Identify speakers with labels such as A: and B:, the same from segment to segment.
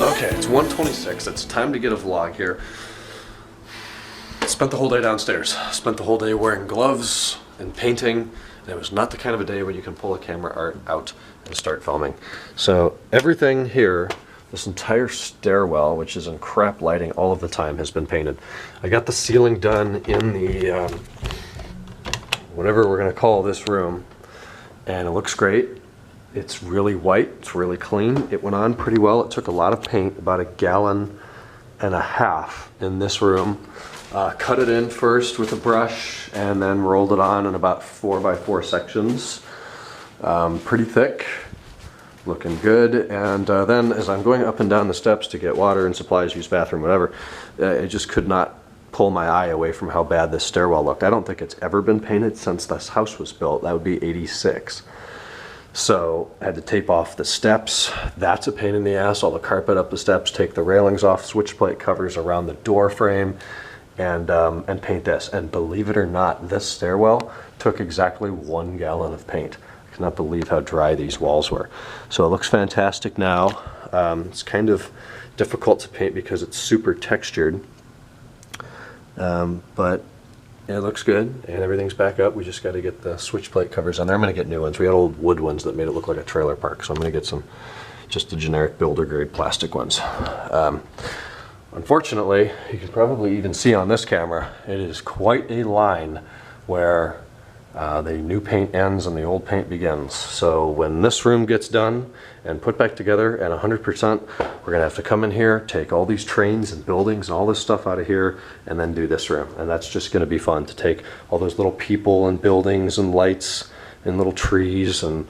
A: Okay, it's 1:26. It's time to get a vlog here. Spent the whole day downstairs. Spent the whole day wearing gloves and painting. And it was not the kind of a day when you can pull a camera out and start filming. So everything here, this entire stairwell, which is in crap lighting all of the time, has been painted. I got the ceiling done in the, whatever we're gonna call this room, and it looks great. It's really white, it's really clean. It went on pretty well. It took a lot of paint, about 1.5 gallons in this room. Cut it in first with a brush and then rolled it on in about 4x4 sections. Pretty thick, looking good. And then as I'm going up and down the steps to get water and supplies, use bathroom, whatever, I just could not pull my eye away from how bad this stairwell looked. I don't think it's ever been painted since this house was built. That would be '86. So I had to tape off the steps. That's a pain in the ass. All the carpet up the steps, take the railings off, switch plate covers around the door frame, and paint this. And believe it or not, this stairwell took exactly 1 gallon of paint. I cannot believe how dry these walls were. So it looks fantastic now. It's kind of difficult to paint because it's super textured, but it looks good and everything's back up. We just got to get the switch plate covers on there. I'm going to get new ones. We had old wood ones that made it look like a trailer park, so I'm going to get some just the generic builder grade plastic ones. Unfortunately, you can probably even see on this camera, it is quite a line where the new paint ends and the old paint begins. So when this room gets done and put back together at 100%, we're gonna have to come in here, take all these trains and buildings and all this stuff out of here, and then do this room. And that's just gonna be fun to take all those little people and buildings and lights and little trees and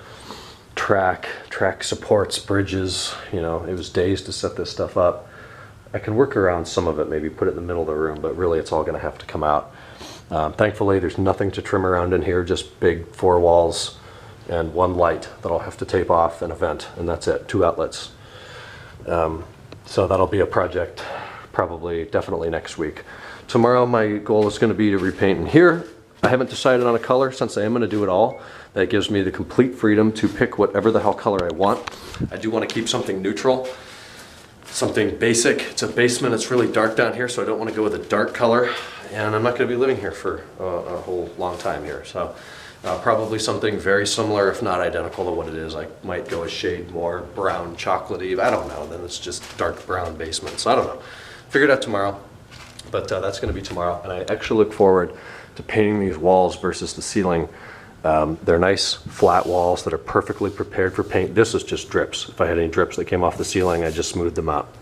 A: track supports, bridges. You know, it was days to set this stuff up. I can work around some of it, maybe put it in the middle of the room, but really it's all gonna have to come out. Thankfully, there's nothing to trim around in here, just big 4 walls and 1 light that I'll have to tape off and a vent, and that's it, 2 outlets. So that'll be a project probably definitely next week. Tomorrow my goal is going to be to repaint in here. I haven't decided on a color since I am going to do it all. That gives me the complete freedom to pick whatever the hell color I want. I do want to keep something neutral, something basic. It's a basement, it's really dark down here, so I don't want to go with a dark color. And I'm not going to be living here for a whole long time here. So probably something very similar, if not identical to what it is. I might go a shade more brown, chocolatey. I don't know. Then it's just dark brown basement. So I don't know. Figure it out tomorrow. But that's going to be tomorrow. And I actually look forward to painting these walls versus the ceiling. They're nice flat walls that are perfectly prepared for paint. This is just drips. If I had any drips that came off the ceiling, I just smoothed them out.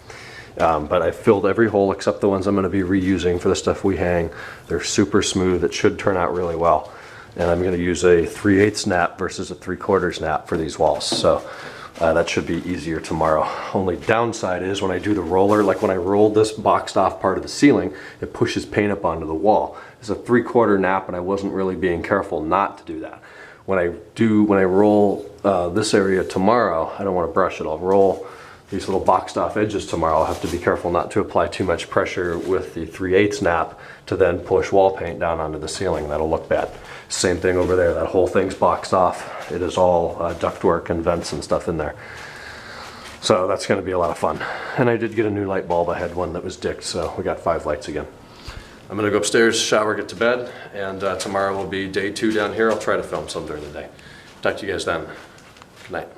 A: But I filled every hole except the ones I'm going to be reusing for the stuff we hang. They're super smooth. It should turn out really well. And I'm going to use a 3/8 snap versus a 3/4 snap for these walls. So that should be easier tomorrow. Only downside is when I do the roller, like when I rolled this boxed off part of the ceiling, it pushes paint up onto the wall. It's a 3/4 nap and I wasn't really being careful not to do that. When I roll this area tomorrow, I don't want to brush it. I'll roll these little boxed off edges tomorrow. I'll have to be careful not to apply too much pressure with the 3/8 snap to then push wall paint down onto the ceiling. That'll look bad. Same thing over there. That whole thing's boxed off. It is all ductwork and vents and stuff in there. So that's going to be a lot of fun. And I did get a new light bulb. I had one that was dicked, so we got 5 lights again. I'm going to go upstairs, shower, get to bed, and tomorrow will be day 2 down here. I'll try to film some during the day. Talk to you guys then. Good night.